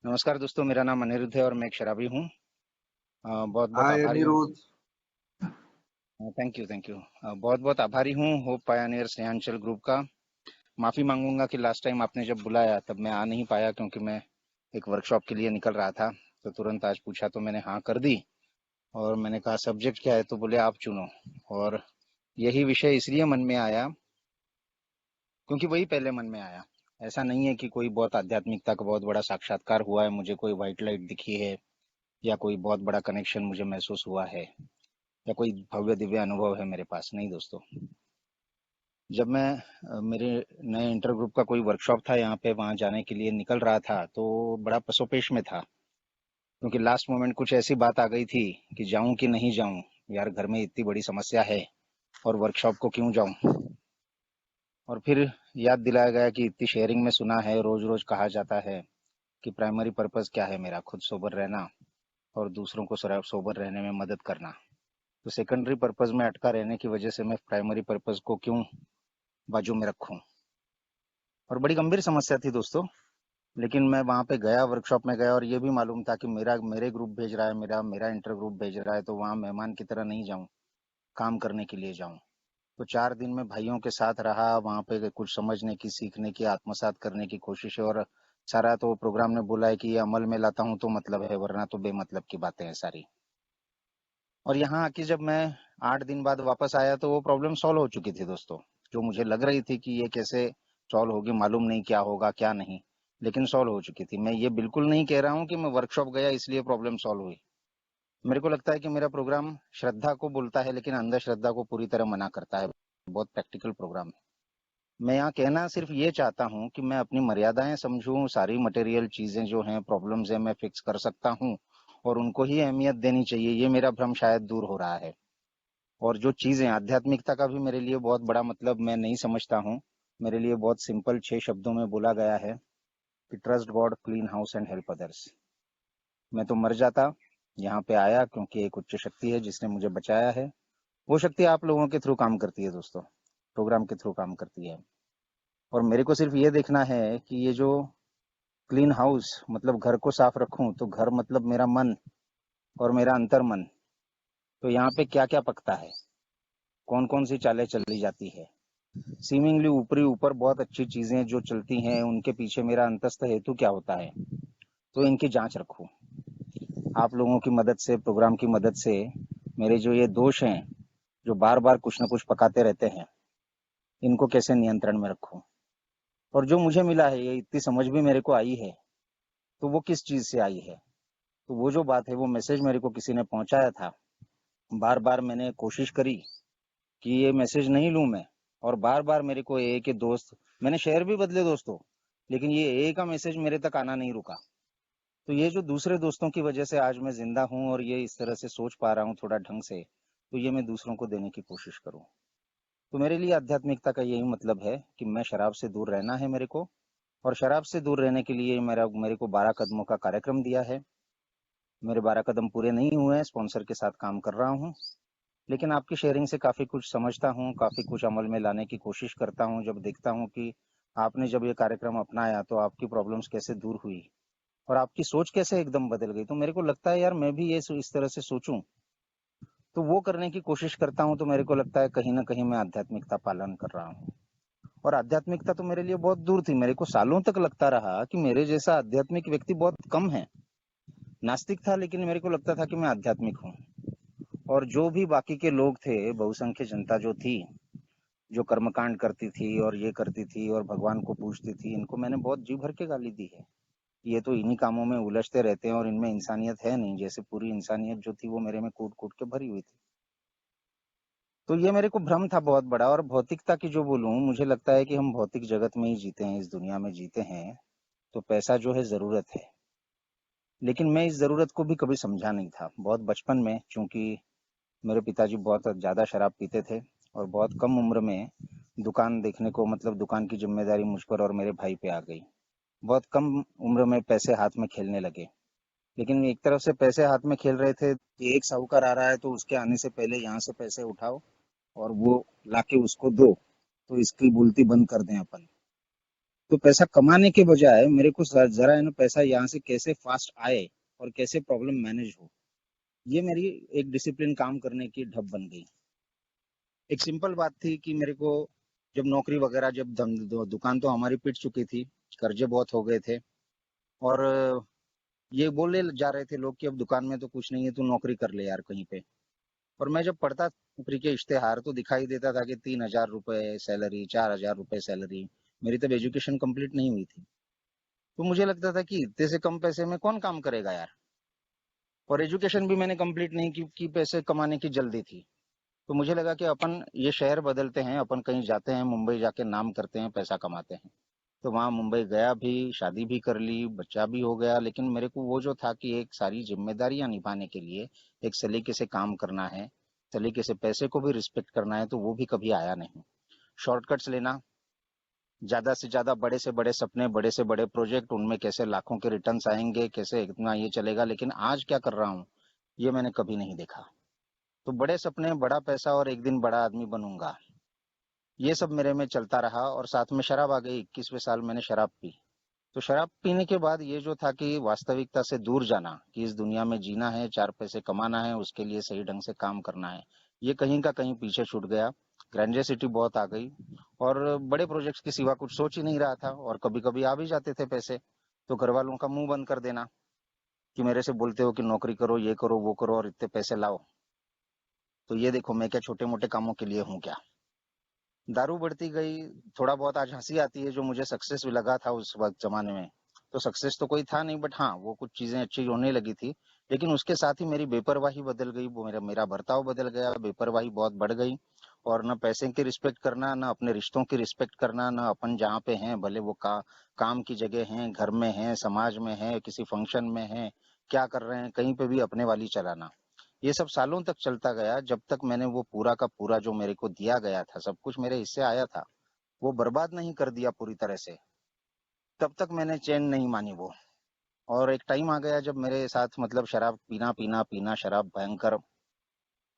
नमस्कार दोस्तों, मेरा नाम अनिरुद्ध है और मैं एक शराबी हूँ। बहुत बहुत हाय आभारी हूँ। Aniruddh. Thank you thank you. बहुत बहुत आभारी हूँ होप पायनियर स्नेहांचल ग्रुप का। माफ़ी मांगूंगा कि लास्ट टाइम आपने जब बुलाया तब मैं आ नहीं पाया, क्योंकि मैं एक वर्कशॉप के लिए निकल रहा था। तो तुरंत आज पूछा तो मैंने हाँ कर दी। और मैंने कहा सब्जेक्ट क्या है, तो बोले आप चुनो। और यही विषय इसलिए मन में आया क्योंकि वही पहले मन में आया। ऐसा नहीं है कि कोई बहुत आध्यात्मिकता का बहुत बड़ा साक्षात्कार हुआ है, मुझे कोई व्हाइट लाइट दिखी है या कोई बहुत बड़ा कनेक्शन मुझे महसूस हुआ है या कोई भव्य दिव्य अनुभव है मेरे पास। नहीं दोस्तों, जब मैं मेरे नए इंटर ग्रुप का कोई वर्कशॉप था यहाँ पे, वहां जाने के लिए निकल रहा था तो बड़ा पसोपेश में था, क्योंकि लास्ट मोमेंट कुछ ऐसी बात आ गई थी कि जाऊं कि नहीं जाऊं। यार, घर में इतनी बड़ी समस्या है और वर्कशॉप को क्यों जाऊं। और फिर याद दिलाया गया कि इतनी शेयरिंग में सुना है, रोज रोज कहा जाता है कि प्राइमरी पर्पस क्या है मेरा, खुद सोबर रहना और दूसरों को सोबर रहने में मदद करना। तो सेकेंडरी पर्पस में अटका रहने की वजह से मैं प्राइमरी पर्पस को क्यों बाजू में रखूं। और बड़ी गंभीर समस्या थी दोस्तों। लेकिन मैं वहां पे गया, वर्कशॉप में गया, और ये भी मालूम था कि मेरे ग्रुप भेज रहा है, मेरा मेरा इंटर ग्रुप भेज रहा है, तो वहां मेहमान की तरह नहीं जाऊं, काम करने के लिए जाऊं। तो 4 दिन में भाइयों के साथ रहा, वहां पे कुछ समझने की, सीखने की, आत्मसात करने की कोशिश है। और सारा तो प्रोग्राम ने बोला है कि ये अमल में लाता हूं तो मतलब है, वरना तो बेमतलब की बातें हैं सारी। और यहाँ आके जब मैं 8 दिन बाद वापस आया तो वो प्रॉब्लम सॉल्व हो चुकी थी दोस्तों। जो मुझे लग रही थी कि ये कैसे सॉल्व होगी, मालूम नहीं क्या होगा क्या नहीं, लेकिन सॉल्व हो चुकी थी। मैं ये बिल्कुल नहीं कह रहा हूँ कि मैं वर्कशॉप गया इसलिए प्रॉब्लम सॉल्व हुई। मेरे को लगता है कि मेरा प्रोग्राम श्रद्धा को बोलता है, लेकिन अंधश्रद्धा को पूरी तरह मना करता है। बहुत प्रैक्टिकल प्रोग्राम है। मैं यहाँ कहना सिर्फ ये चाहता हूँ कि मैं अपनी मर्यादाएं समझूं, सारी मटेरियल चीजें जो हैं, प्रॉब्लम्स हैं, मैं फिक्स कर सकता हूँ और उनको ही अहमियत देनी चाहिए। ये मेरा भ्रम शायद दूर हो रहा है। और जो चीजें, आध्यात्मिकता का भी मेरे लिए बहुत बड़ा मतलब मैं नहीं समझता हूँ। मेरे लिए बहुत सिंपल 6 शब्दों में बोला गया है कि trust God, clean house and help others. मैं तो मर जाता, यहाँ पे आया क्योंकि एक उच्च शक्ति है जिसने मुझे बचाया है। वो शक्ति आप लोगों के थ्रू काम करती है दोस्तों, प्रोग्राम के थ्रू काम करती है। और मेरे को सिर्फ ये देखना है कि ये जो क्लीन हाउस मतलब घर को साफ रखूं, तो घर मतलब मेरा मन और मेरा अंतर मन। तो यहाँ पे क्या क्या पकता है, कौन कौन सी चालें चली जाती है, सीमिंगली ऊपरी ऊपर बहुत अच्छी चीजें जो चलती हैं, उनके पीछे मेरा अंतस्थ हेतु क्या होता है। तो इनकी जांच रखूं आप लोगों की मदद से, प्रोग्राम की मदद से। मेरे जो ये दोष हैं, जो बार बार कुछ न कुछ पकाते रहते हैं, इनको कैसे नियंत्रण में रखूं। और जो मुझे मिला है, ये इतनी समझ भी मेरे को आई है, तो वो किस चीज से आई है। तो वो जो बात है, वो मैसेज मेरे को किसी ने पहुंचाया था। बार बार मैंने कोशिश करी कि ये मैसेज नहीं लूं मैं। और बार बार मेरे को ए के दोस्त, मैंने शहर भी बदले दोस्तों, लेकिन ये ए का मैसेज मेरे तक आना नहीं रुका। तो ये जो दूसरे दोस्तों की वजह से आज मैं जिंदा हूँ और ये इस तरह से सोच पा रहा हूँ थोड़ा ढंग से, तो ये मैं दूसरों को देने की कोशिश करूँ। तो मेरे लिए आध्यात्मिकता का यही मतलब है कि मैं शराब से दूर रहना है मेरे को। और शराब से दूर रहने के लिए मेरे को 12 कदमों का कार्यक्रम दिया है। मेरे 12 कदम पूरे नहीं हुए हैं, स्पॉन्सर के साथ काम कर रहा हूँ। लेकिन आपकी शेयरिंग से काफी कुछ समझता हूँ, काफी कुछ अमल में लाने की कोशिश करता हूँ। जब देखता हूँ कि आपने जब ये कार्यक्रम अपनाया तो आपकी प्रॉब्लम्स कैसे दूर हुई और आपकी सोच कैसे एकदम बदल गई, तो मेरे को लगता है यार मैं भी ये इस तरह से सोचूं। तो वो करने की कोशिश करता हूँ। तो मेरे को लगता है कहीं ना कहीं मैं आध्यात्मिकता पालन कर रहा हूँ। और आध्यात्मिकता तो मेरे लिए बहुत दूर थी। मेरे को सालों तक लगता रहा कि मेरे जैसा आध्यात्मिक व्यक्ति बहुत कम है। नास्तिक था, लेकिन मेरे को लगता था कि मैं आध्यात्मिक हूँ। और जो भी बाकी के लोग थे, बहुसंख्य जनता जो थी, जो कर्मकांड करती थी और ये करती थी और भगवान को पूजती थी, इनको मैंने बहुत जी भर के गाली दी है। ये तो इन्हीं कामों में उलझते रहते हैं और इनमें इंसानियत है नहीं, जैसे पूरी इंसानियत जो थी वो मेरे में कूट कूट के भरी हुई थी। तो ये मेरे को भ्रम था बहुत बड़ा। और भौतिकता की जो बोलूं, मुझे लगता है कि हम भौतिक जगत में ही जीते हैं, इस दुनिया में जीते हैं। तो पैसा जो है जरूरत है, लेकिन मैं इस जरूरत को भी कभी समझा नहीं था। बहुत बचपन में, चूंकि मेरे पिताजी बहुत ज्यादा शराब पीते थे और बहुत कम उम्र में दुकान देखने को, मतलब दुकान की जिम्मेदारी मुझ पर और मेरे भाई पे आ गई। बहुत कम उम्र में पैसे हाथ में खेलने लगे। लेकिन एक तरफ से पैसे हाथ में खेल रहे थे कि एक साहूकार आ रहा है तो उसके आने से पहले यहाँ से पैसे उठाओ और वो लाके उसको दो, तो इसकी बोलती बंद कर दें अपन। तो पैसा कमाने के बजाय मेरे को जरा है ना पैसा यहाँ से कैसे फास्ट आए और कैसे प्रॉब्लम मैनेज हो, ये मेरी एक डिसिप्लिन काम करने की ढब बन गई। एक सिंपल बात थी कि मेरे को जब नौकरी वगैरह जब दुकान तो हमारी पिट चुकी थी, कर्जे बहुत हो गए थे, और ये बोले जा रहे थे लोग कि अब दुकान में तो कुछ नहीं है, तू नौकरी कर ले यार कहीं पे। और मैं जब पढ़ता नौकरी के इश्तेहार तो दिखाई देता था कि 3,000 रुपए सैलरी, 4,000 रुपए सैलरी। मेरी तब एजुकेशन कंप्लीट नहीं हुई थी, तो मुझे लगता था कि इतने से कम पैसे में कौन काम करेगा यार। और एजुकेशन भी मैंने कंप्लीट नहीं की कि पैसे कमाने की जल्दी थी। तो मुझे लगा कि अपन ये शहर बदलते हैं, अपन कहीं जाते हैं, मुंबई जाके नाम करते हैं, पैसा कमाते हैं। तो वहां मुंबई गया भी, शादी भी कर ली, बच्चा भी हो गया, लेकिन मेरे को वो जो था कि एक सारी जिम्मेदारियां निभाने के लिए एक सलीके से काम करना है, सलीके से पैसे को भी रिस्पेक्ट करना है, तो वो भी कभी आया नहीं। शॉर्टकट्स लेना, ज्यादा से ज्यादा बड़े से बड़े सपने, बड़े से बड़े प्रोजेक्ट, उनमें कैसे लाखों के रिटर्न्स आएंगे, कैसे इतना ये चलेगा, लेकिन आज क्या कर रहा हूँ ये मैंने कभी नहीं देखा। तो बड़े सपने, बड़ा पैसा और एक दिन बड़ा आदमी बनूंगा, ये सब मेरे में चलता रहा। और साथ में शराब आ गई, 21वें साल मैंने शराब पी। तो शराब पीने के बाद ये जो था कि वास्तविकता से दूर जाना, कि इस दुनिया में जीना है, चार पैसे कमाना है, उसके लिए सही ढंग से काम करना है, ये कहीं का कहीं पीछे छूट गया। ग्रेंडियोसिटी बहुत आ गई, और बड़े प्रोजेक्ट्स के सिवा कुछ सोच ही नहीं रहा था, और कभी कभी आ भी जाते थे पैसे, तो घर वालों का मुंह बंद कर देना कि मेरे से बोलते हो कि नौकरी करो, ये करो, वो करो, और इतने पैसे लाओ। तो ये देखो मैं क्या छोटे मोटे कामों के लिए हूँ क्या। दारू बढ़ती गई। थोड़ा बहुत आज हंसी आती है, जो मुझे सक्सेस भी लगा था उस वक्त जमाने में, तो सक्सेस तो कोई था नहीं, बट हाँ वो कुछ चीजें अच्छी होने लगी थी। लेकिन उसके साथ ही मेरी बेपरवाही बदल गई, वो मेरा मेरा बर्ताव बदल गया, बेपरवाही बहुत बढ़ गई। और न पैसे की रिस्पेक्ट करना, न अपने रिश्तों की रिस्पेक्ट करना, न अपन जहाँ पे हैं, भले वो काम की जगह हैं, घर में हैं, समाज में हैं, किसी फंक्शन में हैं, क्या कर रहे हैं, कहीं पे भी अपने वाली चलाना। ये सब सालों तक चलता गया, जब तक मैंने वो पूरा का पूरा जो मेरे को दिया गया था, सब कुछ मेरे हिस्से आया था, वो बर्बाद नहीं कर दिया पूरी तरह से, तब तक मैंने चैन नहीं मानी वो। और एक टाइम आ गया जब मेरे साथ मतलब शराब पीना पीना पीना, शराब भयंकर,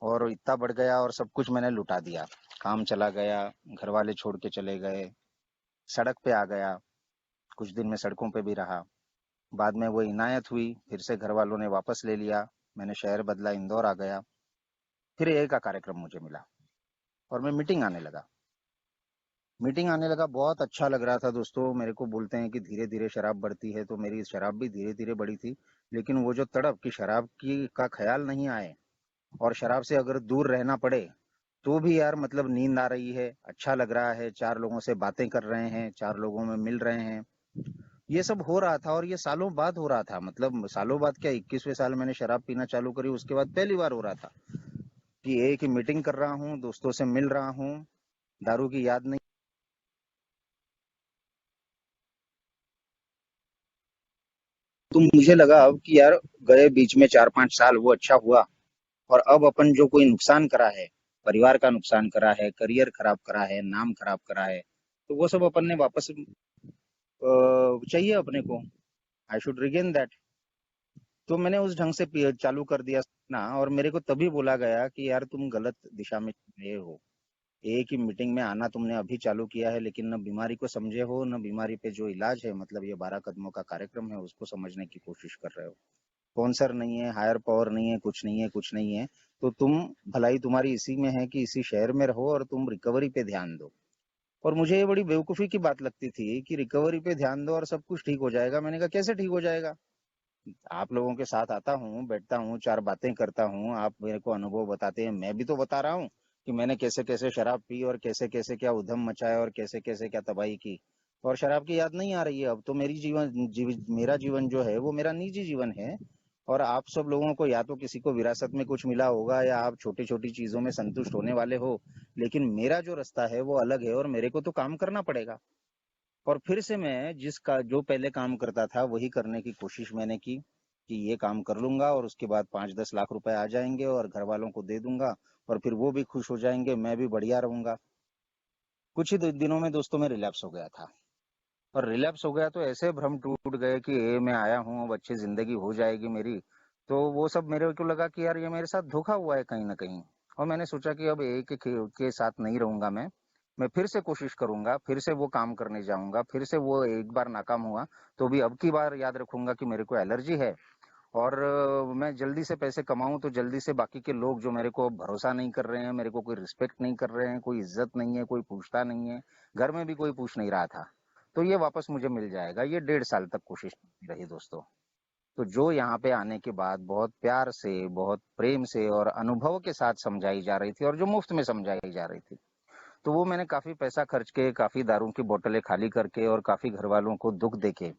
और इतना बढ़ गया, और सब कुछ मैंने लुटा दिया। काम चला गया, घर वाले छोड़ के चले गए, सड़क पे आ गया, कुछ दिन में सड़कों पे भी रहा। बाद में वो इनायत हुई, फिर से घर वालों ने वापस ले लिया, मैंने शहर बदला, इंदौर आ गया। फिर एक का कार्यक्रम मुझे मिला, और मैं मीटिंग आने लगा। बहुत अच्छा लग रहा था दोस्तों। मेरे को बोलते हैं कि धीरे धीरे शराब बढ़ती है, तो मेरी शराब भी धीरे धीरे बढ़ी थी। लेकिन वो जो तड़प कि शराब की का ख्याल नहीं आए, और शराब से अगर दूर रहना पड़े, तो भी यार मतलब नींद आ रही है, अच्छा लग रहा है, चार लोगों से बातें कर रहे हैं, चार लोगों में मिल रहे हैं, ये सब हो रहा था। और ये सालों बाद हो रहा था, मतलब सालों बाद क्या, 21वें साल मैंने शराब पीना चालू करी, उसके बाद पहली बार हो रहा था कि एक ही मीटिंग कर रहा हूँ, दोस्तों से मिल रहा हूँ, दारू की याद नहीं। तो मुझे लगा अब कि यार गए बीच में 4-5 साल वो अच्छा हुआ, और अब अपन जो कोई नुकसान करा है, परिवार का नुकसान करा है, करियर खराब करा है, नाम खराब करा है, तो वो सब अपन ने वापस चाहिए अपने को। I should regain that. तो मैंने उस ढंग से चालू कर दिया ना, और मेरे को तभी बोला गया कि यार तुम गलत दिशा में गए हो। एक ही मीटिंग में आना तुमने अभी चालू किया है, लेकिन न बीमारी को समझे हो, न बीमारी पे जो इलाज है, मतलब ये 12 कदमों का कार्यक्रम है, उसको समझने की कोशिश कर रहे हो। स्पॉन्सर नहीं है, हायर पावर नहीं है, कुछ नहीं है, कुछ नहीं है। तो तुम, भलाई तुम्हारी इसी में है कि इसी शहर में रहो और तुम रिकवरी पे ध्यान दो। और मुझे ये बड़ी बेवकूफी की बात लगती थी कि रिकवरी पे ध्यान दो और सब कुछ ठीक हो जाएगा। मैंने कहा कैसे ठीक हो जाएगा। आप लोगों के साथ आता हूँ, बैठता हूँ, चार बातें करता हूँ, आप मेरे को अनुभव बताते हैं, मैं भी तो बता रहा हूँ कि मैंने कैसे कैसे शराब पी, और कैसे कैसे क्या उधम मचाया, और कैसे कैसे क्या तबाही की। और शराब की याद नहीं आ रही है अब तो। मेरा जीवन जो है वो मेरा निजी जीवन है। और आप सब लोगों को या तो किसी को विरासत में कुछ मिला होगा, या आप छोटी छोटी चीजों में संतुष्ट होने वाले हो, लेकिन मेरा जो रास्ता है वो अलग है, और मेरे को तो काम करना पड़ेगा। और फिर से मैं जिसका जो पहले काम करता था वही करने की कोशिश मैंने की, कि ये काम कर लूंगा और उसके बाद 5-10 लाख रुपए आ जाएंगे और घर वालों को दे दूंगा, और फिर वो भी खुश हो जाएंगे, मैं भी बढ़िया रहूंगा। कुछ ही दिनों में दोस्तों में रिलैप्स हो गया था। और रिलैप्स हो गया तो ऐसे भ्रम टूट गए कि ये मैं आया हूँ, अब अच्छी जिंदगी हो जाएगी मेरी। तो वो सब मेरे को लगा कि यार ये मेरे साथ धोखा हुआ है कहीं ना कहीं। और मैंने सोचा कि अब एक के साथ नहीं रहूंगा मैं, मैं फिर से कोशिश करूंगा, फिर से वो काम करने जाऊंगा, फिर से वो एक बार नाकाम हुआ तो भी अब की बार याद रखूंगा कि मेरे को एलर्जी है। और मैं जल्दी से पैसे कमाऊं तो जल्दी से बाकी के लोग जो मेरे को भरोसा नहीं कर रहे हैं, मेरे को कोई रिस्पेक्ट नहीं कर रहे हैं, कोई इज्जत नहीं है, कोई पूछता नहीं है, घर में भी कोई पूछ नहीं रहा था, तो ये वापस मुझे मिल जाएगा। ये 1.5 साल तक कोशिश रही दोस्तों। तो जो यहाँ पे आने के बाद बहुत प्यार से, बहुत प्रेम से और अनुभव के साथ समझाई जा रही थी और जो मुफ्त में समझाई जा रही थी, तो वो मैंने काफी पैसा खर्च के, काफी दारू की बोतलें खाली करके और काफी घर वालों को दुख देके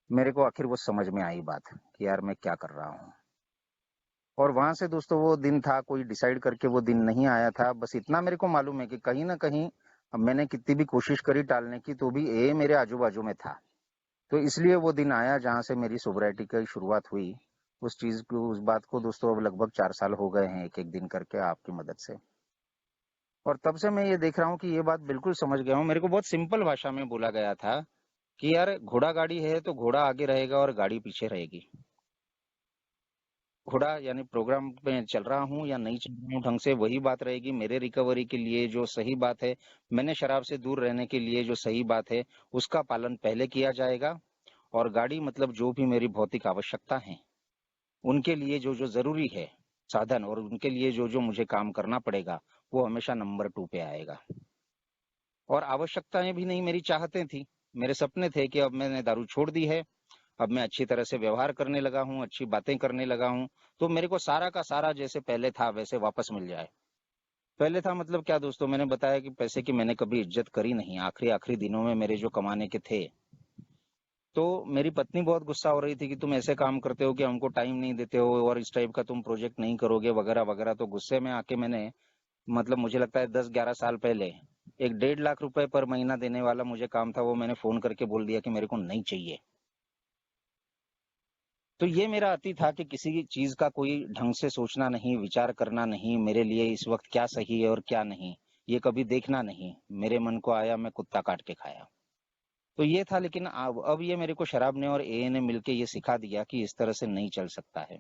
मेरे को आखिर वो समझ में आई बात कि यार मैं क्या कर रहा हूँ। और वहां से दोस्तों वो दिन था, कोई डिसाइड करके वो दिन नहीं आया था। बस इतना मेरे को मालूम है कि कहीं ना कहीं अब मैंने कितनी भी कोशिश करी टालने की तो भी ये मेरे आजू बाजू में था। तो इसलिए वो दिन आया जहां से मेरी सोब्राइटी की शुरुआत हुई। उस चीज को, उस बात को दोस्तों अब लगभग 4 साल हो गए हैं, एक एक दिन करके आपकी मदद से। और तब से मैं ये देख रहा हूँ कि ये बात बिल्कुल समझ गया हूँ। मेरे को बहुत सिंपल भाषा में बोला गया था कि यार घोड़ा गाड़ी है तो घोड़ा आगे रहेगा और गाड़ी पीछे रहेगी। घोड़ा यानी प्रोग्राम में चल रहा हूँ या नहीं चल रहा हूँ ढंग से, वही बात रहेगी। मेरे रिकवरी के लिए जो सही बात है, मैंने शराब से दूर रहने के लिए जो सही बात है, उसका पालन पहले किया जाएगा। और गाड़ी मतलब जो भी मेरी भौतिक आवश्यकता है, उनके लिए जो जो जरूरी है साधन, और उनके लिए जो जो मुझे काम करना पड़ेगा, वो हमेशा नंबर 2 पे आएगा। और आवश्यकताएं भी नहीं, मेरी चाहते थी, मेरे सपने थे कि अब मैंने दारू छोड़ दी है, अब मैं अच्छी तरह से व्यवहार करने लगा हूँ, अच्छी बातें करने लगा हूँ, तो मेरे को सारा का सारा जैसे पहले था वैसे वापस मिल जाए। पहले था मतलब क्या दोस्तों, मैंने बताया कि पैसे की मैंने कभी इज्जत करी नहीं। आखिरी आखिरी दिनों में मेरे जो कमाने के थे, तो मेरी पत्नी बहुत गुस्सा हो रही थी कि तुम ऐसे काम करते हो कि हमको टाइम नहीं देते हो और इस टाइप का तुम प्रोजेक्ट नहीं करोगे वगैरह वगैरह। तो गुस्से में आके मैंने, मतलब मुझे लगता है 10-11 साल पहले, एक 1.5 लाख रुपए पर महीना देने वाला मुझे काम था, वो मैंने फोन करके बोल दिया कि मेरे को नहीं चाहिए। तो ये मेरा अति था कि किसी चीज का कोई ढंग से सोचना नहीं, विचार करना नहीं, मेरे लिए इस वक्त क्या सही है और क्या नहीं, ये कभी देखना नहीं। मेरे मन को आया, मैं कुत्ता काट के खाया। तो ये था। लेकिन अब ये मेरे को शराब ने और एए ने मिलके ये सिखा दिया कि इस तरह से नहीं चल सकता है।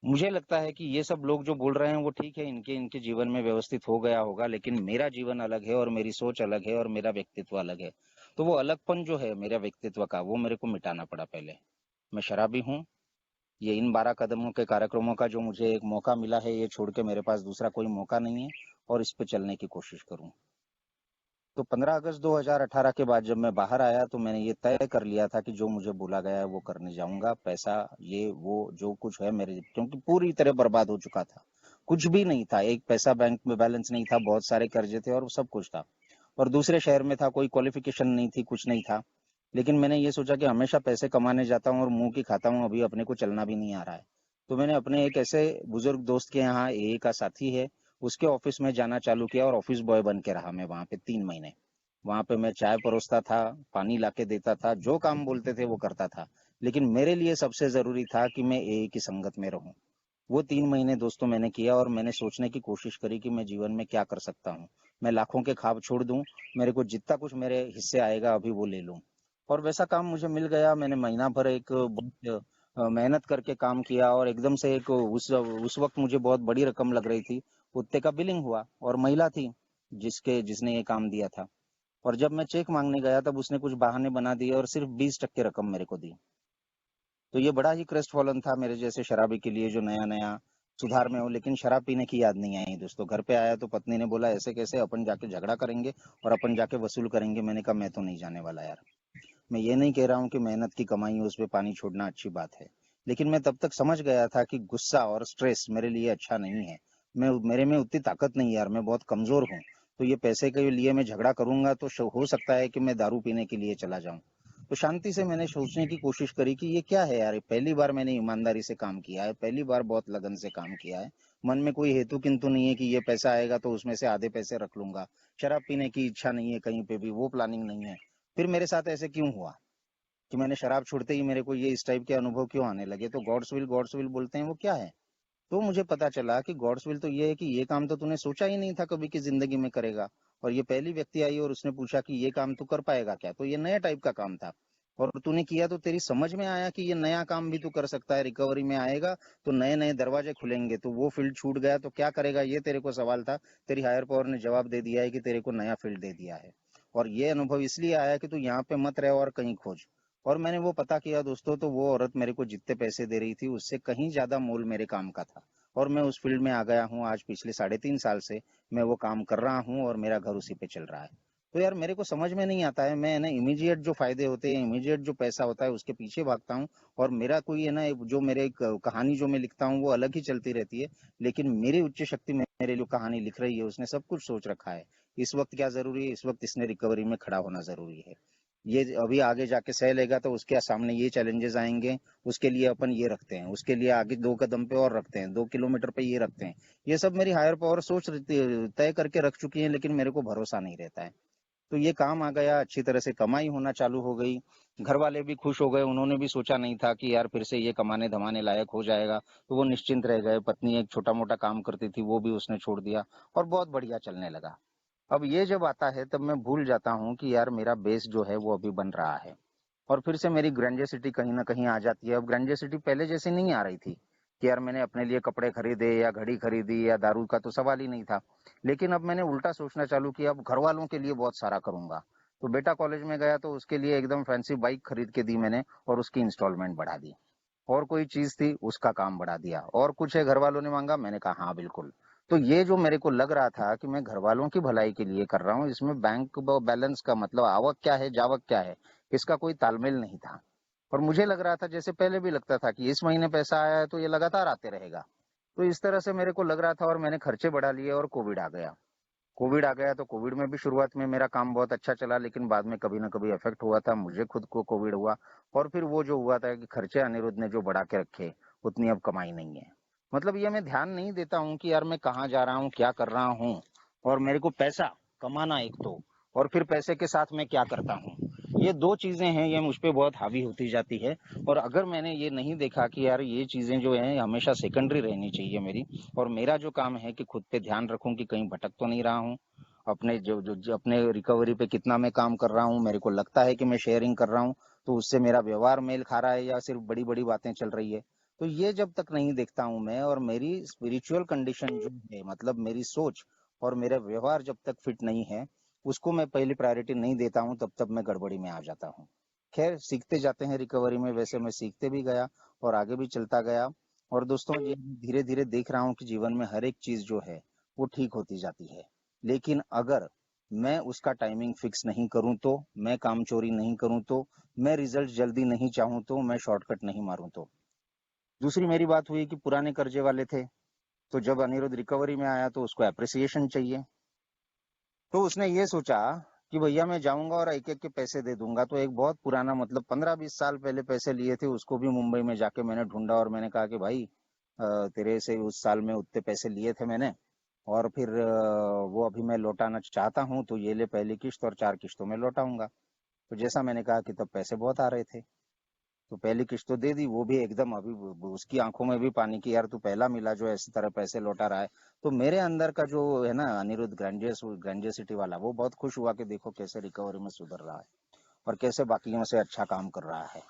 मुझे लगता है कि ये सब लोग जो बोल रहे हैं वो ठीक है, इनके इनके जीवन में व्यवस्थित हो गया होगा, लेकिन मेरा जीवन अलग है और मेरी सोच अलग है और मेरा व्यक्तित्व अलग है। तो वो अलगपन जो है मेरा व्यक्तित्व का, वो मेरे को मिटाना पड़ा पहले। मैं शराबी हूँ। ये इन 12 कदमों के कार्यक्रमों का जो मुझे एक मौका मिला है, ये छोड़ के मेरे पास दूसरा कोई मौका नहीं है, और इस पे चलने की कोशिश करूं। तो 15 अगस्त 2018 के बाद जब मैं बाहर आया तो मैंने ये तय कर लिया था कि जो मुझे बोला गया है वो करने जाऊंगा। पैसा, ये वो जो कुछ है मेरे, क्योंकि पूरी तरह बर्बाद हो चुका था। कुछ भी नहीं था, एक पैसा बैंक में बैलेंस नहीं था, बहुत सारे कर्जे थे और सब कुछ था। और दूसरे शहर में था, कोई क्वालिफिकेशन नहीं थी, कुछ नहीं था। लेकिन मैंने ये सोचा कि हमेशा पैसे कमाने जाता हूँ और मुंह की खाता हूँ, अभी अपने को चलना भी नहीं आ रहा है। तो मैंने अपने एक ऐसे बुजुर्ग दोस्त के यहाँ, ए का साथी है, उसके ऑफिस में जाना चालू किया और ऑफिस बॉय बन के रहा मैं वहां पे 3 महीने। वहां पे मैं चाय परोसता था, पानी लाके देता था, जो काम बोलते थे वो करता था। लेकिन मेरे लिए सबसे जरूरी था कि मैं ए की संगत में रहूं। वो 3 महीने दोस्तों मैंने किया और मैंने सोचने की कोशिश करी कि मैं जीवन में क्या कर सकता हूँ। मैं लाखों के ख्वाब छोड़ दूं, मेरे को जितना कुछ मेरे हिस्से आएगा अभी वो ले लूं। और वैसा काम मुझे मिल गया। मैंने महीना भर एक बहुत मेहनत करके काम किया और एकदम से एक उस वक्त मुझे बहुत बड़ी रकम लग रही थी, उतने का बिलिंग हुआ। और महिला थी जिसने ये काम दिया था। और जब मैं चेक मांगने गया तब उसने कुछ बहाने बना दिए और सिर्फ 20% रकम मेरे को दी। तो ये बड़ा ही क्रेस्ट फॉलन था मेरे जैसे शराबी के लिए जो नया नया सुधार में हो। लेकिन शराब पीने की याद नहीं आई दोस्तों। घर पे आया तो पत्नी ने बोला ऐसे कैसे, अपन जाके झगड़ा करेंगे और अपन जाके वसूल करेंगे। मैंने कहा मैं तो नहीं जाने वाला यार। मैं ये नहीं कह रहा हूँ कि मेहनत की कमाई है उस पे पानी छोड़ना अच्छी बात है, लेकिन मैं तब तक समझ गया था कि गुस्सा और स्ट्रेस मेरे लिए अच्छा नहीं है। मेरे में उतनी ताकत नहीं यार, मैं बहुत कमजोर हूँ। तो ये पैसे के लिए मैं झगड़ा करूंगा तो हो सकता है कि मैं दारू पीने के लिए चला जाऊं। तो शांति से मैंने सोचने की कोशिश करी कि ये क्या है यार, पहली बार मैंने ईमानदारी से काम किया है, पहली बार बहुत लगन से काम किया है। मन में कोई हेतु किंतु नहीं है कि ये पैसा आएगा तो उसमें से आधे पैसे रख लूंगा। शराब पीने की इच्छा नहीं है कहीं पे भी, वो प्लानिंग नहीं है। फिर मेरे साथ ऐसे क्यों हुआ कि मैंने शराब छोड़ते ही मेरे को ये इस टाइप के अनुभव क्यों आने लगे। तो गॉड्स विल बोलते हैं, वो क्या है? तो मुझे पता चला कि गॉड्स विल तो ये है कि ये काम तो तूने सोचा ही नहीं था कभी की जिंदगी में करेगा। और ये पहली व्यक्ति आई और उसने पूछा कि ये काम तू कर पाएगा क्या, तो ये नया टाइप का काम था। और तूने किया तो तेरी समझ में आया कि ये नया काम भी तू कर सकता है, रिकवरी में आएगा तो नए नए दरवाजे खुलेंगे, तो वो फील्ड छूट गया तो क्या करेगा, ये तेरे को सवाल था। तेरी हायर पावर ने जवाब दे दिया है कि तेरे को नया फील्ड दे दिया है। और ये अनुभव इसलिए आया कि तू यहाँ पे मत रहे और कहीं खोज। और मैंने वो पता किया दोस्तों, तो वो औरत मेरे को जितने पैसे दे रही थी उससे कहीं ज्यादा मोल मेरे काम का था। और मैं उस फील्ड में आ गया हूँ, आज पिछले 3.5 साल से मैं वो काम कर रहा हूँ और मेरा घर उसी पे चल रहा है। तो यार मेरे को समझ में नहीं आता है, मैं है ना इमीडिएट जो फायदे होते हैं, इमीडिएट जो पैसा होता है उसके पीछे भागता हूँ। और मेरा कोई है ना जो मेरे कहानी जो मैं लिखता हूँ वो अलग ही चलती रहती है। लेकिन मेरी उच्च शक्ति मेरे लिए कहानी लिख रही है, उसने सब कुछ सोच रखा है। इस वक्त क्या जरूरी है, इस वक्त इसने रिकवरी में खड़ा होना जरूरी है। ये अभी आगे जाके सह लेगा तो उसके सामने ये चैलेंजेस आएंगे, उसके लिए अपन ये रखते हैं, उसके लिए आगे 2 कदम पे और रखते हैं, 2 किलोमीटर पे ये रखते हैं। ये सब मेरी हायर पावर सोच तय करके रख चुकी है, लेकिन मेरे को भरोसा नहीं रहता है। तो ये काम आ गया, अच्छी तरह से कमाई होना चालू हो गई। घर वाले भी खुश हो गए, उन्होंने भी सोचा नहीं था कि यार फिर से ये कमाने धमाने लायक हो जाएगा, तो वो निश्चिंत रह गए। पत्नी एक छोटा मोटा काम करती थी, वो भी उसने छोड़ दिया और बहुत बढ़िया चलने लगा। अब ये जब आता है तब मैं भूल जाता हूँ कि यार मेरा बेस जो है वो अभी बन रहा है। और फिर से मेरी ग्रेंडियोसिटी कहीं ना कहीं आ जाती है। अब ग्रेंडियोसिटी पहले जैसी नहीं आ रही थी कि यार मैंने अपने लिए कपड़े खरीदे या घड़ी खरीदी या दारू का तो सवाल ही नहीं था। लेकिन अब मैंने उल्टा सोचना चालू किया, अब घर वालों के लिए बहुत सारा करूंगा। तो बेटा कॉलेज में गया तो उसके लिए एकदम फैंसी बाइक खरीद के दी मैंने और उसकी इंस्टॉलमेंट बढ़ा दी। और कोई चीज थी उसका काम बढ़ा दिया, और कुछ है घर वालों ने मांगा, मैंने कहा हाँ बिल्कुल। तो ये जो मेरे को लग रहा था कि मैं घर वालों की भलाई के लिए कर रहा हूँ, इसमें बैंक बैलेंस का मतलब आवक क्या है जावक क्या है, इसका कोई तालमेल नहीं था। और मुझे लग रहा था, जैसे पहले भी लगता था, कि इस महीने पैसा आया है तो ये लगातार आते रहेगा। तो इस तरह से मेरे को लग रहा था और मैंने खर्चे बढ़ा लिए और कोविड आ गया। कोविड आ गया तो कोविड में भी शुरुआत में मेरा काम बहुत अच्छा चला, लेकिन बाद में कभी ना कभी इफेक्ट हुआ था, मुझे खुद को कोविड हुआ। और फिर वो जो हुआ था कि खर्चे अनिरुद्ध ने जो बढ़ा के रखे, उतनी अब कमाई नहीं है। मतलब ये मैं ध्यान नहीं देता हूँ कि यार मैं कहाँ जा रहा हूँ, क्या कर रहा हूँ। और मेरे को पैसा कमाना एक तो, और फिर पैसे के साथ मैं क्या करता हूँ, ये दो चीजें हैं, ये मुझ पे बहुत हावी होती जाती है। और अगर मैंने ये नहीं देखा कि यार ये चीजें जो है हमेशा सेकेंडरी रहनी चाहिए मेरी, और मेरा जो काम है कि खुद पे ध्यान रखूं कि कहीं भटक तो नहीं रहा हूँ, अपने जो अपने रिकवरी पे कितना मैं काम कर रहा हूँ, मेरे को लगता है कि मैं शेयरिंग कर रहा हूँ तो उससे मेरा व्यवहार मेल खा रहा है या सिर्फ बड़ी बड़ी बातें चल रही है। तो ये जब तक नहीं देखता हूँ मैं, और मेरी स्पिरिचुअल कंडीशन जो है, मतलब मेरी सोच और मेरा व्यवहार जब तक फिट नहीं है, उसको मैं पहली प्रायोरिटी नहीं देता हूँ, तब तक मैं गड़बड़ी में आ जाता हूँ। खैर सीखते जाते हैं रिकवरी में, वैसे मैं सीखते भी गया और आगे भी चलता गया। और दोस्तों ये धीरे धीरे देख रहा हूँ कि जीवन में हर एक चीज जो है वो ठीक होती जाती है। लेकिन अगर मैं उसका टाइमिंग फिक्स नहीं करूं तो, मैं काम चोरी नहीं करूं तो, मैं रिजल्ट जल्दी नहीं चाहूं तो, मैं शॉर्टकट नहीं मारूं तो। दूसरी मेरी बात हुई कि पुराने कर्जे वाले थे, तो जब अनिरुद्ध रिकवरी में आया तो उसको अप्रिसिएशन चाहिए। तो उसने ये सोचा कि भैया मैं जाऊंगा और एक एक के पैसे दे दूंगा। तो एक बहुत पुराना, मतलब 15-20 साल पहले पैसे लिए थे, उसको भी मुंबई में जाके मैंने ढूंढा और मैंने कहा कि भाई तेरे से उस साल में उतने पैसे लिए थे मैंने, और फिर वो अभी मैं लौटाना चाहता हूँ, तो ये ले पहली किश्त और 4 किश्तों में लौटाऊंगा। तो जैसा मैंने कहा कि तब पैसे बहुत आ रहे थे, तो पहली किश्त तो दे दी, वो भी एकदम अभी उसकी आंखों में भी पानी की, यार तू पहला मिला जो ऐसी तरह पैसे लौटा रहा है। तो मेरे अंदर का जो है ना अनिरुद्ध ग्रेंडियसिटी वाला, वो बहुत खुश हुआ कि देखो कैसे रिकवरी में सुधर रहा है और कैसे बाकियों से अच्छा काम कर रहा है।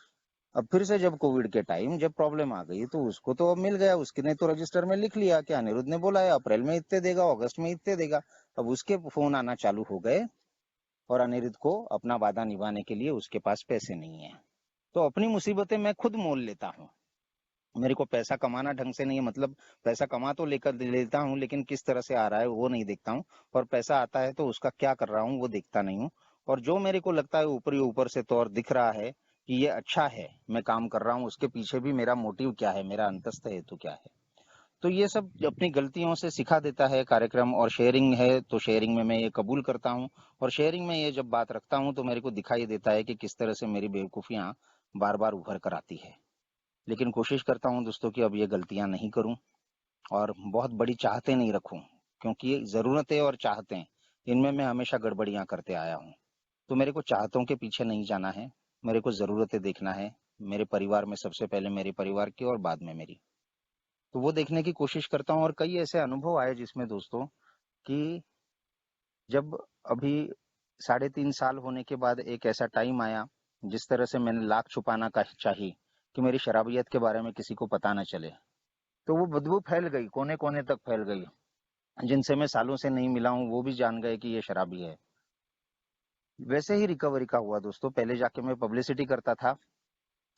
अब फिर से जब कोविड के टाइम जब प्रॉब्लम आ गई तो उसको तो अब मिल गया, उसने तो रजिस्टर में लिख लिया कि अनिरुद्ध ने बोला है अप्रैल में इतने देगा, अगस्त में इतने देगा। अब उसके फोन आना चालू हो गए और अनिरुद्ध को अपना वादा निभाने के लिए उसके पास पैसे नहीं है। तो अपनी मुसीबतें मैं खुद मोल लेता हूँ। मेरे को पैसा कमाना ढंग से नहीं है, मतलब पैसा कमा तो लेकर लेता हूँ, लेकिन किस तरह से आ रहा है वो नहीं देखता हूँ। और पैसा आता है तो उसका क्या कर रहा हूँ वो देखता नहीं हूँ। और जो मेरे को लगता है ऊपरी ऊपर से तो और दिख रहा है कि ये अच्छा है, मैं काम कर रहा हूँ, उसके पीछे भी मेरा मोटिव क्या है, मेरा अंतस्थ हेतु क्या है। तो ये सब अपनी गलतियों से सिखा देता है कार्यक्रम। और शेयरिंग है तो शेयरिंग में मैं ये कबूल करता हूँ, और शेयरिंग में ये जब बात रखता हूँ तो मेरे को दिखाई देता है कि किस तरह से मेरी बेवकूफियां बार बार उभर कर आती है। लेकिन कोशिश करता हूँ दोस्तों कि अब ये गलतियां नहीं करूं और बहुत बड़ी चाहते नहीं रखूं, क्योंकि ये जरूरतें और चाहते, इनमें मैं हमेशा गड़बड़ियां करते आया हूँ। तो मेरे को चाहतों के पीछे नहीं जाना है, मेरे को जरूरतें देखना है। मेरे परिवार में सबसे पहले मेरे परिवार की और बाद में मेरी, तो वो देखने की कोशिश करता हूँ। और कई ऐसे अनुभव आए जिसमें दोस्तों कि जब अभी 3.5 साल होने के बाद एक ऐसा टाइम आया जिस तरह से मैंने लाख छुपाना का चाही कि मेरी शराबियत के बारे में किसी को पता न चले, तो वो बदबू फैल गई, कोने कोने तक फैल गई। जिनसे मैं सालों से नहीं मिला हूँ वो भी जान गए कि ये शराबी है। वैसे ही रिकवरी का हुआ दोस्तों। पहले जाके मैं पब्लिसिटी करता था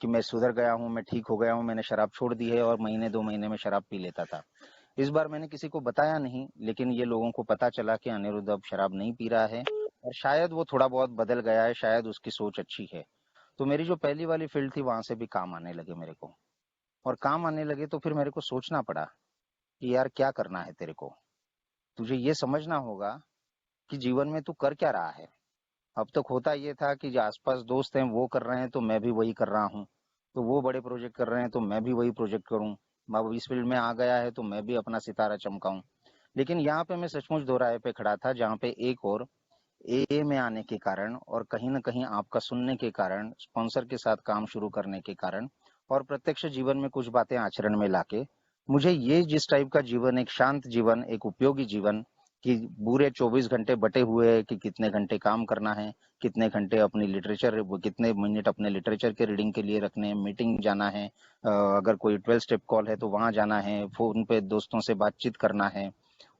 कि मैं सुधर गया हूँ, मैं ठीक हो गया हूँ, मैंने शराब छोड़ दी है, और महीने 2 महीने में शराब पी लेता था। इस बार मैंने किसी को बताया नहीं, लेकिन ये लोगों को पता चला कि अनिरुद्ध अब शराब नहीं पी रहा है, और शायद वो थोड़ा बहुत बदल गया है, शायद उसकी सोच अच्छी है। तो मेरी जो पहली वाली फील्ड थी वहां से भी काम आने लगे मेरे को, और काम आने लगे तो फिर मेरे को सोचना पड़ा कि यार क्या करना है तेरे को। तुझे ये समझना होगा कि जीवन में तू कर क्या रहा है। अब तक होता ये था कि जो आसपास दोस्त हैं वो कर रहे हैं तो मैं भी वही कर रहा हूँ, तो वो बड़े प्रोजेक्ट कर रहे हैं तो मैं भी वही प्रोजेक्ट करूँ। अब इस फील्ड में आ गया है तो मैं भी अपना सितारा चमकाऊं। लेकिन यहाँ पे मैं सचमुच दोराहे पे खड़ा था, जहाँ पे एक और ए में आने के कारण, और कहीं ना कहीं आपका सुनने के कारण, स्पॉन्सर के साथ काम शुरू करने के कारण, और प्रत्यक्ष जीवन में कुछ बातें आचरण में लाके, मुझे ये जिस टाइप का जीवन, एक शांत जीवन, एक उपयोगी जीवन, कि पूरे 24 घंटे बटे हुए है कि कितने घंटे काम करना है, कितने घंटे अपनी लिटरेचर, कितने मिनट अपने लिटरेचर के रीडिंग के लिए रखने हैं, मीटिंग जाना है, अगर कोई 12 स्टेप कॉल है तो वहां जाना है, फोन पे दोस्तों से बातचीत करना है,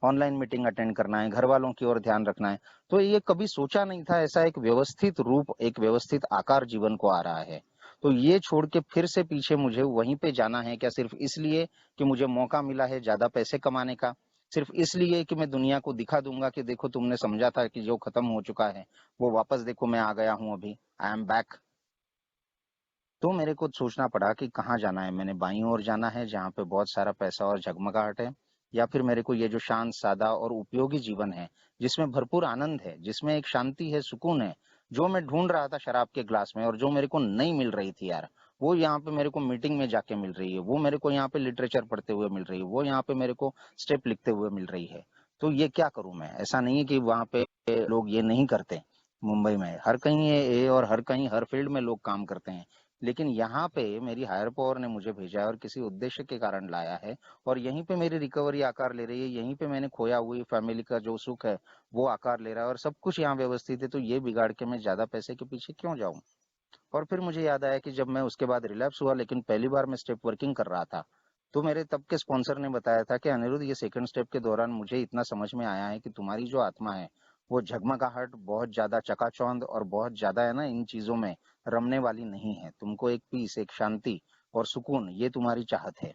ऑनलाइन मीटिंग अटेंड करना है, घर वालों की ओर ध्यान रखना है। तो ये कभी सोचा नहीं था ऐसा एक व्यवस्थित रूप, एक व्यवस्थित आकार जीवन को आ रहा है। तो ये छोड़ के फिर से पीछे मुझे वहीं पे जाना है क्या, सिर्फ इसलिए कि मुझे मौका मिला है ज्यादा पैसे कमाने का, सिर्फ इसलिए कि मैं दुनिया को दिखा दूंगा कि देखो तुमने समझा था कि जो खत्म हो चुका है वो वापस देखो मैं आ गया हूं, अभी आई एम बैक। तो मेरे को सोचना पड़ा कि कहाँ जाना है। मैंने बाईं ओर जाना है जहाँ पे बहुत सारा पैसा और झगमगाहट है, या फिर मेरे को ये जो शांत सादा और उपयोगी जीवन है, जिसमें भरपूर आनंद है, जिसमें एक शांति है, सुकून है, जो मैं ढूंढ रहा था शराब के ग्लास में और जो मेरे को नहीं मिल रही थी यार, वो यहाँ पे मेरे को मीटिंग में जाके मिल रही है, वो मेरे को यहाँ पे लिटरेचर पढ़ते हुए मिल रही है, वो यहाँ पे मेरे को स्टेप लिखते हुए मिल रही है। तो ये क्या करूं मैं। ऐसा नहीं है कि वहां पे लोग ये नहीं करते, मुंबई में हर कहीं ये और हर कहीं हर फील्ड में लोग काम करते हैं, लेकिन यहाँ पे मेरी हायर पावर ने मुझे भेजा है और किसी उद्देश्य के कारण लाया है, और यहीं पे मेरी रिकवरी आकार ले रही है, यहीं पे मैंने खोया हुई फैमिली का जो सुख है वो आकार ले रहा है, और सब कुछ यहाँ व्यवस्थित है, तो ये बिगाड़ के मैं ज्यादा पैसे के पीछे क्यों जाऊं। और फिर मुझे याद आया कि जब मैं उसके बाद रिलैप्स हुआ, लेकिन पहली बार मैं स्टेप वर्किंग कर रहा था, तो मेरे तब के स्पॉन्सर ने बताया था कि अनिरुद्ध, ये सेकंड स्टेप के दौरान मुझे इतना समझ में आया है कि तुम्हारी जो आत्मा है वो झगमगाहट, बहुत ज्यादा चकाचौंध और बहुत ज्यादा है ना इन चीजों में रमने वाली नहीं है। तुमको एक पीस, एक शांति और सुकून, ये तुम्हारी चाहत है।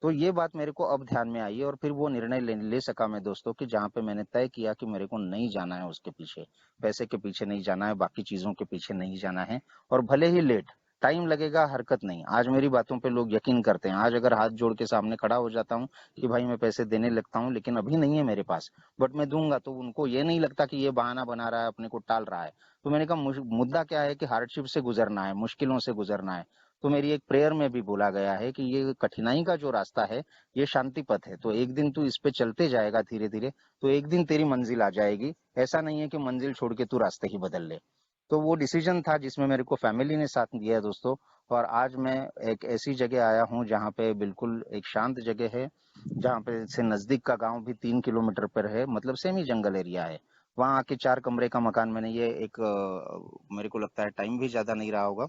तो ये बात मेरे को अब ध्यान में आई, और फिर वो निर्णय ले सका मैं दोस्तों, कि जहाँ पे मैंने तय किया कि मेरे को नहीं जाना है उसके पीछे, पैसे के पीछे नहीं जाना है, बाकी चीजों के पीछे नहीं जाना है। और भले ही लेट, टाइम लगेगा, हरकत नहीं। आज मेरी बातों पे लोग यकीन करते हैं। आज अगर हाथ जोड़ के सामने खड़ा हो जाता हूँ कि भाई मैं पैसे देने लगता हूँ, लेकिन अभी नहीं है मेरे पास, बट मैं दूंगा, तो उनको ये नहीं लगता कि ये बहाना बना रहा है, अपने को टाल रहा है। तो मैंने कहा मुद्दा क्या है कि हार्डशिप से गुजरना है, मुश्किलों से गुजरना है। तो मेरी एक प्रेयर में भी बोला गया है कि ये कठिनाई का जो रास्ता है ये शांति पथ है, तो एक दिन तू इस पे चलते जाएगा धीरे धीरे, तो एक दिन तेरी मंजिल आ जाएगी। ऐसा नहीं है कि मंजिल छोड़ के तू रास्ते ही बदल ले। तो वो डिसीजन था जिसमें मेरे को फैमिली ने साथ दिया है दोस्तों। और आज मैं एक ऐसी जगह आया हूँ जहाँ पे बिल्कुल एक शांत जगह है, जहाँ पे से नजदीक का गांव भी 3 किलोमीटर पर है, मतलब सेमी जंगल एरिया है। वहां आके 4 कमरे का मकान मैंने ये एक मेरे को लगता है टाइम भी ज्यादा नहीं रहा होगा,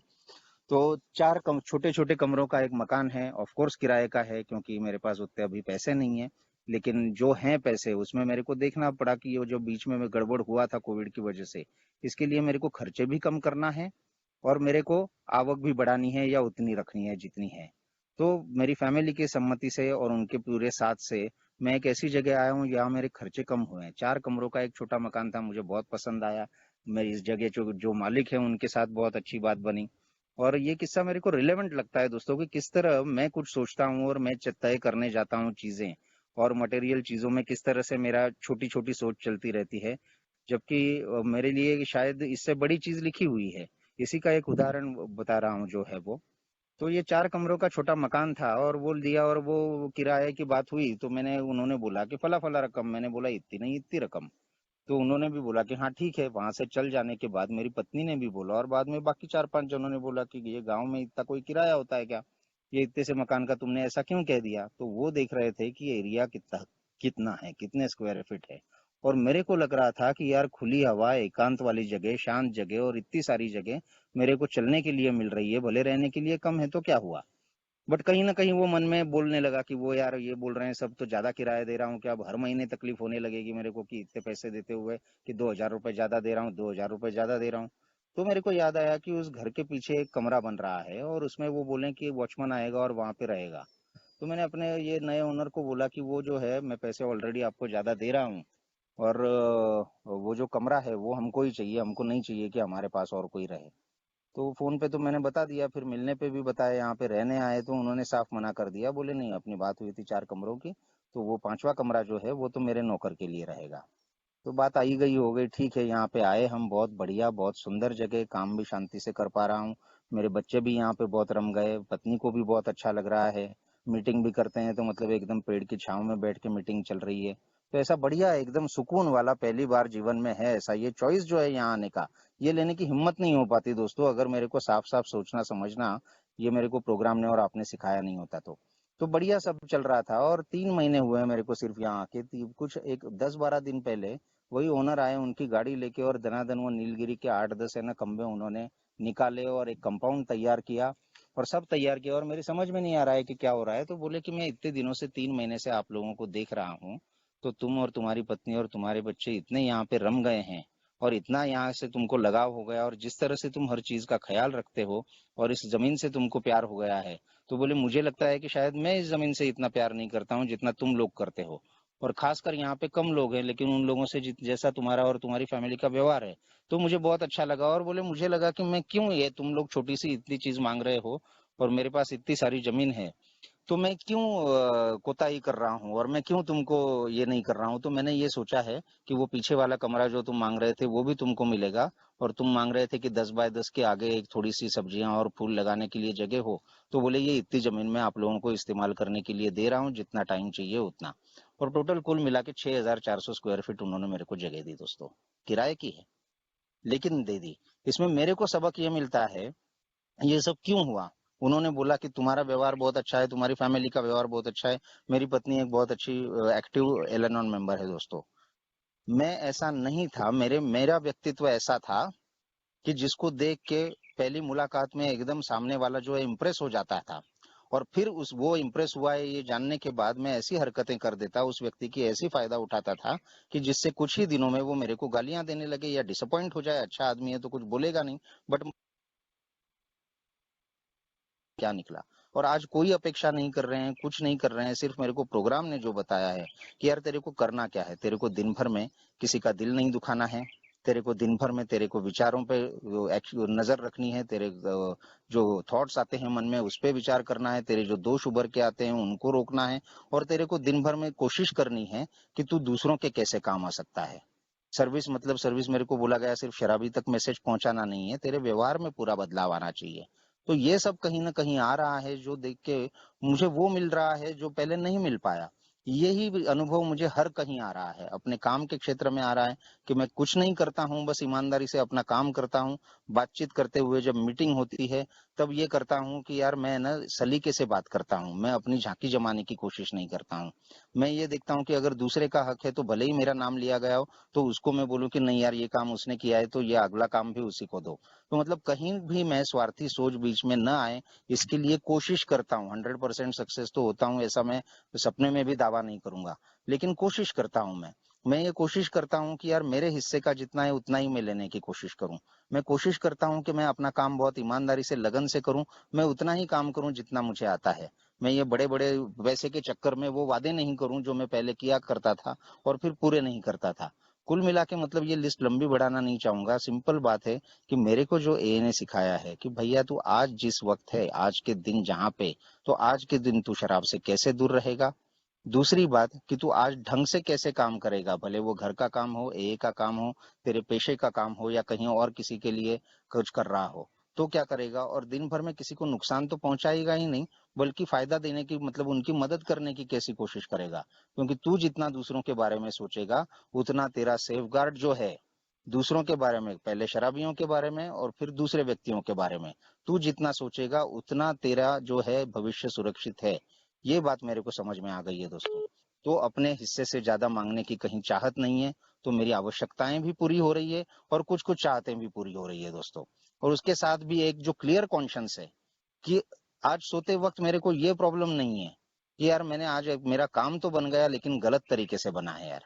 तो चार छोटे छोटे कमरों का एक मकान है। ऑफ कोर्स किराए का है, क्योंकि मेरे पास उतने अभी पैसे नहीं है, लेकिन जो हैं पैसे उसमें मेरे को देखना पड़ा कि ये जो बीच में गड़बड़ हुआ था कोविड की वजह से, इसके लिए मेरे को खर्चे भी कम करना है, और मेरे को आवक भी बढ़ानी है या उतनी रखनी है जितनी है। तो मेरी फैमिली की सम्मति से और उनके पूरे साथ से मैं एक ऐसी जगह आया हूँ जहाँ मेरे खर्चे कम हुए हैं। 4 कमरों का एक छोटा मकान था, मुझे बहुत पसंद आया। मेरी इस जगह जो जो मालिक है उनके साथ बहुत अच्छी बात बनी। और ये किस्सा मेरे को रिलेवेंट लगता है दोस्तों, कि किस तरह मैं कुछ सोचता हूँ और मैं तय करने जाता हूँ चीजें, और मटेरियल चीजों में किस तरह से मेरा छोटी छोटी सोच चलती रहती है, जबकि मेरे लिए शायद इससे बड़ी चीज लिखी हुई है। इसी का एक उदाहरण बता रहा हूँ जो है वो। तो ये 4 कमरों का छोटा मकान था, और वो दिया, और वो किराए की बात हुई, तो मैंने, उन्होंने बोला कि फला फला रकम, मैंने बोला इतनी नहीं, इतनी रकम। तो उन्होंने भी बोला कि हाँ ठीक है। वहां से चल जाने के बाद मेरी पत्नी ने भी बोला, और बाद में बाकी 4-5 जनों ने बोला कि ये गांव में इतना कोई किराया होता है क्या, ये इतने से मकान का तुमने ऐसा क्यों कह दिया। तो वो देख रहे थे कि एरिया कितना कितना है, कितने स्क्वायर फीट है, और मेरे को लग रहा था कि यार खुली हवा, एकांत वाली जगह, शांत जगह और इतनी सारी जगह मेरे को चलने के लिए मिल रही है, भले रहने के लिए कम है तो क्या हुआ। बट कहीं ना कहीं वो मन में बोलने लगा कि वो यार ये बोल रहे हैं सब तो ज्यादा किराया दे रहा हूँ, क्या अब हर महीने तकलीफ होने लगेगी मेरे को कि इतने पैसे देते हुए कि 2,000 रुपये ज्यादा दे रहा हूँ, 2,000 रुपये ज्यादा दे रहा हूँ। तो मेरे को याद आया कि उस घर के पीछे एक कमरा बन रहा है और उसमें वो बोले कि वॉचमैन आएगा और वहां पे रहेगा। तो मैंने अपने ये नए ओनर को बोला कि वो जो है मैं पैसे ऑलरेडी आपको ज्यादा दे रहा हूँ और वो जो कमरा है वो हमको ही चाहिए, हमको नहीं चाहिए कि हमारे पास और कोई रहे। तो फोन पे तो मैंने बता दिया, फिर मिलने पे भी बताया, यहाँ पे रहने आए तो उन्होंने साफ मना कर दिया, बोले नहीं, अपनी बात हुई थी 4 कमरों की, तो वो 5वां कमरा जो है वो तो मेरे नौकर के लिए रहेगा। तो बात आई गई हो गई, ठीक है, यहाँ पे आए हम, बहुत बढ़िया, बहुत सुंदर जगह, काम भी शांति से कर पा रहा हूँ, मेरे बच्चे भी यहाँ पे बहुत रम गए, पत्नी को भी बहुत अच्छा लग रहा है, मीटिंग भी करते हैं तो मतलब एकदम पेड़ की छांव में बैठ के मीटिंग चल रही है। तो ऐसा बढ़िया एकदम सुकून वाला पहली बार जीवन में है ऐसा, ये चॉइस जो है यहाँ आने का, ये लेने की हिम्मत नहीं हो पाती दोस्तों, अगर मेरे को साफ साफ सोचना समझना ये मेरे को प्रोग्राम ने और आपने सिखाया नहीं होता तो बढ़िया सब चल रहा था। और 3 महीने हुए हैं मेरे को सिर्फ यहाँ आके, कुछ एक 10-12 दिन पहले वही ओनर आए उनकी गाड़ी लेके और दनादन वो नीलगिरी के 8-10 है ना खंबे उन्होंने निकाले और एक कंपाउंड तैयार किया और सब तैयार किया, और मेरी समझ में नहीं आ रहा है कि क्या हो रहा है। तो बोले कि मैं इतने दिनों से 3 महीने से आप लोगों को देख रहा हूँ, तो तुम और तुम्हारी पत्नी और तुम्हारे बच्चे इतने यहाँ पे रम गए हैं और इतना यहाँ से तुमको लगाव हो गया और जिस तरह से तुम हर चीज का ख्याल रखते हो और इस जमीन से तुमको प्यार हो गया है, तो बोले मुझे लगता है कि शायद मैं इस जमीन से इतना प्यार नहीं करता हूँ जितना तुम लोग करते हो। और खासकर यहाँ पे कम लोग हैं लेकिन उन लोगों से जैसा तुम्हारा और तुम्हारी फैमिली का व्यवहार है, तो मुझे बहुत अच्छा लगा। और बोले मुझे लगा कि मैं क्यों, ये तुम लोग छोटी सी इतनी चीज मांग रहे हो और मेरे पास इतनी सारी जमीन है, तो मैं क्यों कोताही कर रहा हूँ और मैं क्यों तुमको ये नहीं कर रहा हूँ। तो मैंने ये सोचा है कि वो पीछे वाला कमरा जो तुम मांग रहे थे वो भी तुमको मिलेगा, और तुम मांग रहे थे कि 10 बाय 10 के आगे एक थोड़ी सी सब्जियां और फूल लगाने के लिए जगह हो, तो बोले ये इतनी जमीन में आप लोगों को इस्तेमाल करने के लिए दे रहा हूँ, जितना टाइम चाहिए उतना। और टोटल कुल मिला के 6,400 स्क्वायर फीट उन्होंने मेरे को जगह दी दोस्तों, किराए की है लेकिन दे दी। इसमें मेरे को सबक ये मिलता है, ये सब क्यों हुआ। उन्होंने बोला कि तुम्हारा व्यवहार बहुत अच्छा है, तुम्हारी फैमिली का व्यवहार बहुत अच्छा है, मेरी पत्नी एक बहुत अच्छी एक्टिव एल मेंबर है दोस्तों। मैं ऐसा नहीं था, मेरा व्यक्तित्व ऐसा था कि जिसको देख के पहली मुलाकात में एकदम सामने वाला जो है इम्प्रेस हो जाता था, और फिर उस वो इम्प्रेस हुआ है ये जानने के बाद मैं ऐसी हरकतें कर देता, उस व्यक्ति की ऐसी फायदा उठाता था कि जिससे कुछ ही दिनों में वो मेरे को गालियां देने लगे या डिसअपॉइंट हो जाए, अच्छा आदमी है तो कुछ बोलेगा नहीं, बट क्या निकला। और आज कोई अपेक्षा नहीं कर रहे हैं, कुछ नहीं कर रहे हैं, सिर्फ मेरे को प्रोग्राम ने जो बताया है कि यार तेरे को करना क्या है, तेरे को दिन भर में किसी का दिल नहीं दुखाना है, तेरे को दिन भर में तेरे को विचारों पे नजर रखनी है, तेरे जो थॉट्स आते हैं मन में उस पे विचार करना है, तेरे जो दोष उभर के आते हैं उनको रोकना है, और तेरे को दिन भर में कोशिश करनी है कि तू दूसरों के कैसे काम आ सकता है। सर्विस मतलब सर्विस, मेरे को बोला गया सिर्फ शराबी तक मैसेज पहुंचाना नहीं है, तेरे व्यवहार में पूरा बदलाव आना चाहिए। तो ये सब कहीं ना कहीं आ रहा है, जो देख के मुझे वो मिल रहा है जो पहले नहीं मिल पाया। यही अनुभव मुझे हर कहीं आ रहा है, अपने काम के क्षेत्र में आ रहा है कि मैं कुछ नहीं करता हूँ, बस ईमानदारी से अपना काम करता हूँ। बातचीत करते हुए जब मीटिंग होती है तब ये करता हूँ कि यार मैं ना सलीके से बात करता हूँ, मैं अपनी झांकी जमाने की कोशिश नहीं करता हूँ। मैं ये देखता हूँ कि अगर दूसरे का हक है तो भले ही मेरा नाम लिया गया हो, तो उसको मैं बोलूं कि नहीं यार ये काम उसने किया है तो ये अगला काम भी उसी को दो। तो मतलब कहीं भी मैं स्वार्थी सोच बीच में न आए, इसके लिए कोशिश करता हूँ। 100% सक्सेस तो होता हूँ ऐसा मैं सपने में भी दावा नहीं करूंगा, लेकिन कोशिश करता हूँ मैं ये कोशिश करता हूँ कि यार मेरे हिस्से का जितना है उतना ही मैं लेने की कोशिश करूं। मैं कोशिश करता हूँ कि मैं अपना काम बहुत ईमानदारी से लगन से करूं, मैं उतना ही काम करूं जितना मुझे आता है। मैं ये बड़े बड़े पैसे के चक्कर में वो वादे नहीं करूं जो मैं पहले किया करता था और फिर पूरे नहीं करता था। कुल मिला के मतलब ये लिस्ट लंबी बढ़ाना नहीं चाहूंगा, सिंपल बात है कि मेरे को जो ए ने सिखाया है कि भैया तू आज जिस वक्त है, आज के दिन जहाँ पे, तो आज के दिन तू शराब से कैसे दूर रहेगा। दूसरी बात कि तू आज ढंग से कैसे काम करेगा, भले वो घर का काम हो, ए का काम हो, तेरे पेशे का काम हो, या कहीं और किसी के लिए कुछ कर रहा हो, तो क्या करेगा। और दिन भर में किसी को नुकसान तो पहुंचाएगा ही नहीं, बल्कि फायदा देने की मतलब उनकी मदद करने की कैसी कोशिश करेगा। क्योंकि तू जितना दूसरों के बारे में सोचेगा उतना तेरा सेफगार्ड जो है, दूसरों के बारे में, पहले शराबियों के बारे में और फिर दूसरे व्यक्तियों के बारे में, तू जितना सोचेगा उतना तेरा जो है भविष्य सुरक्षित है। ये बात मेरे को समझ में आ गई है दोस्तों। तो अपने हिस्से से ज्यादा मांगने की कहीं चाहत नहीं है। तो मेरी आवश्यकताएं भी पूरी हो रही है और कुछ कुछ चाहतें भी पूरी हो रही है दोस्तों। और उसके साथ भी एक जो क्लियर कॉन्शियस है कि आज सोते वक्त मेरे को ये प्रॉब्लम नहीं है कि यार मैंने आज मेरा काम तो बन गया लेकिन गलत तरीके से बना है यार।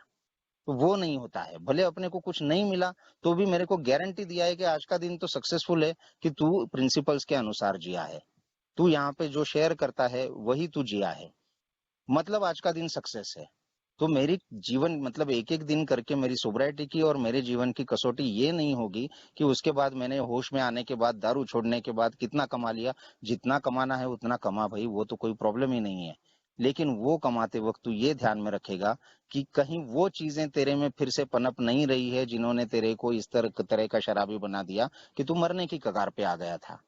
तो वो नहीं होता है। भले अपने को कुछ नहीं मिला तो भी मेरे को गारंटी दिया है कि आज का दिन तो सक्सेसफुल है, कि तू प्रिंसिपल्स के अनुसार जिया है। तू यहाँ पे जो शेयर करता है वही तू जिया है, मतलब आज का दिन सक्सेस है। तो मेरी जीवन मतलब एक एक दिन करके मेरी सोब्राइटी की और मेरे जीवन की कसौटी ये नहीं होगी कि उसके बाद मैंने होश में आने के बाद दारू छोड़ने के बाद कितना कमा लिया। जितना कमाना है उतना कमा भाई, वो तो कोई प्रॉब्लम ही नहीं है। लेकिन वो कमाते वक्त तू ये ध्यान में रखेगा कि कहीं वो चीजें तेरे में फिर से पनप नहीं रही है जिन्होंने तेरे को इस तरह का शराबी बना दिया कि तू मरने की कगार पे आ गया था।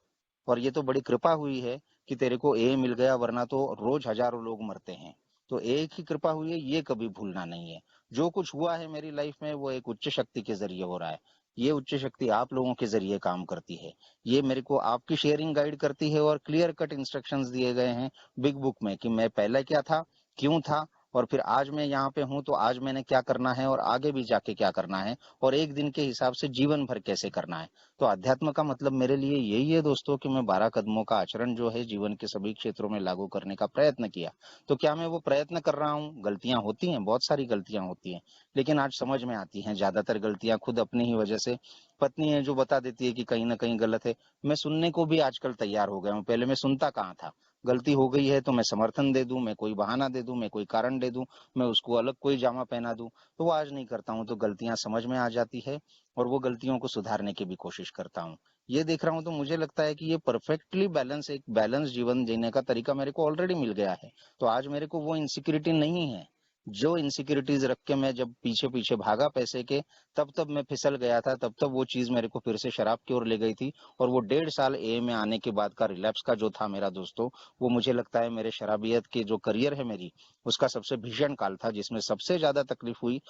और ये तो बड़ी कृपा हुई है कि तेरे को ए मिल गया, वरना तो रोज हजारों लोग मरते हैं। तो एक ही कृपा हुई है, ये कभी भूलना नहीं है। जो कुछ हुआ है मेरी लाइफ में वो एक उच्च शक्ति के जरिए हो रहा है। ये उच्च शक्ति आप लोगों के जरिए काम करती है। ये मेरे को आपकी शेयरिंग गाइड करती है और क्लियर कट इंस्ट्रक्शंस दिए गए हैं बिग बुक में कि मैं पहले क्या था, क्यों था, और फिर आज मैं यहाँ पे हूँ तो आज मैंने क्या करना है और आगे भी जाके क्या करना है, और एक दिन के हिसाब से जीवन भर कैसे करना है। तो अध्यात्म का मतलब मेरे लिए यही है दोस्तों कि मैं 12 कदमों का आचरण जो है जीवन के सभी क्षेत्रों में लागू करने का प्रयत्न किया। तो क्या मैं वो प्रयत्न कर रहा हूँ? गलतियां होती हैं, बहुत सारी गलतियां होती हैं, लेकिन आज समझ में आती हैं ज्यादातर गलतियां खुद अपनी ही वजह से। पत्नी है जो बता देती है कि कहीं ना कहीं गलत है, मैं सुनने को भी आजकल तैयार हो गया हूँ। पहले मैं सुनता कहाँ था। गलती हो गई है तो मैं समर्थन दे दूं, मैं कोई बहाना दे दूं, मैं कोई कारण दे दूं, मैं उसको अलग कोई जामा पहना दूं। तो वो आज नहीं करता हूँ। तो गलतियां समझ में आ जाती है और वो गलतियों को सुधारने की भी कोशिश करता हूँ। ये देख रहा हूँ तो मुझे लगता है कि ये परफेक्टली बैलेंस, एक बैलेंस जीवन जीने का तरीका मेरे को ऑलरेडी मिल गया है। तो आज मेरे को वो इनसिक्योरिटी नहीं है। जो इनसिक्योरिटीज रख के मैं जब पीछे पीछे भागा पैसे के, तब तब मैं फिसल गया था, तब तब वो चीज मेरे को फिर से शराब की ओर ले गई थी। और वो 1.5 साल ए में आने के बाद का रिलैप्स का जो था मेरा दोस्तों, वो मुझे लगता है मेरे शराबियत के जो करियर है मेरी, उसका सबसे भीषण काल था, जिसमें सबसे ज्यादा तकलीफ हुई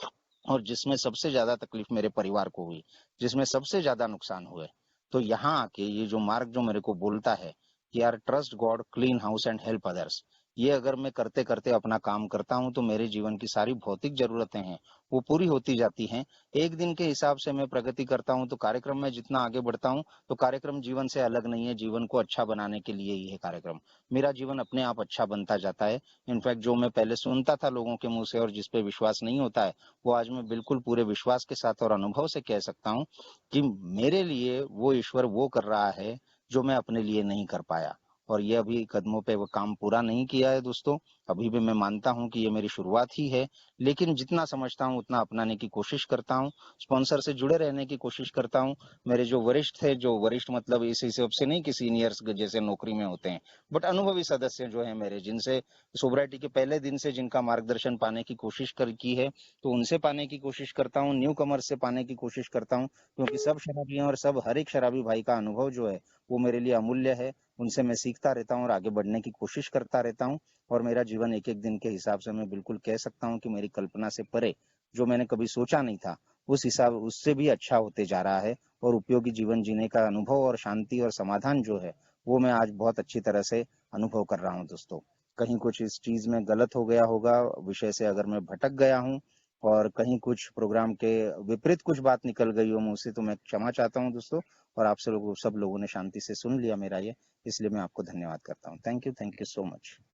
और जिसमें सबसे ज्यादा तकलीफ मेरे परिवार को हुई, जिसमें सबसे ज्यादा नुकसान हुए। तो यहाँ आके ये जो मार्ग जो मेरे को बोलता है कि यार trust God, clean house and help others, ये अगर मैं करते करते अपना काम करता हूँ तो मेरे जीवन की सारी भौतिक जरूरतें हैं वो पूरी होती जाती हैं। एक दिन के हिसाब से मैं प्रगति करता हूँ तो कार्यक्रम में जितना आगे बढ़ता हूँ, तो कार्यक्रम जीवन से अलग नहीं है, जीवन को अच्छा बनाने के लिए ही है कार्यक्रम। मेरा जीवन अपने आप अच्छा बनता जाता है। इनफैक्ट जो मैं पहले सुनता था लोगों के मुंह से और जिस पे विश्वास नहीं होता है, वो आज मैं बिल्कुल पूरे विश्वास के साथ और अनुभव से कह सकता हूँ कि मेरे लिए वो ईश्वर वो कर रहा है जो मैं अपने लिए नहीं कर पाया। और ये अभी कदमों पे वो काम पूरा नहीं किया है दोस्तों। अभी भी मैं मानता हूँ कि ये मेरी शुरुआत ही है, लेकिन जितना समझता हूँ उतना अपनाने की कोशिश करता हूँ। स्पॉन्सर से जुड़े रहने की कोशिश करता हूँ। मेरे जो वरिष्ठ थे, जो वरिष्ठ मतलब इस हिसाब से नहीं कि सीनियर्स जैसे नौकरी में होते हैं, बट अनुभवी सदस्य जो है मेरे, जिनसे सोब्राइटी के पहले दिन से जिनका मार्गदर्शन पाने की कोशिश कर की है, तो उनसे पाने की कोशिश करता हूँ। न्यू कमर से पाने की कोशिश करता हूँ, क्योंकि सब शराबियों और सब हर एक शराबी भाई का अनुभव जो है वो मेरे लिए अमूल्य है। उनसे मैं सीखता रहता हूँ और आगे बढ़ने की कोशिश करता रहता हूँ। और मेरा जीवन एक एक दिन के हिसाब से मैं बिल्कुल कह सकता हूँ कि मेरी कल्पना से परे, जो मैंने कभी सोचा नहीं था, उस हिसाब उससे भी अच्छा होते जा रहा है। और उपयोगी जीवन जीने का अनुभव और शांति और समाधान जो है वो मैं आज बहुत अच्छी तरह से अनुभव कर रहा हूँ दोस्तों। कहीं कुछ इस चीज में गलत हो गया होगा, विषय से अगर मैं भटक गया हूँ और कहीं कुछ प्रोग्राम के विपरीत कुछ बात निकल गई हो मुंह से, तो मैं क्षमा चाहता हूँ दोस्तों। और आप सब लोगों ने शांति से सुन लिया मेरा ये, इसलिए मैं आपको धन्यवाद करता हूँ। Thank you so much.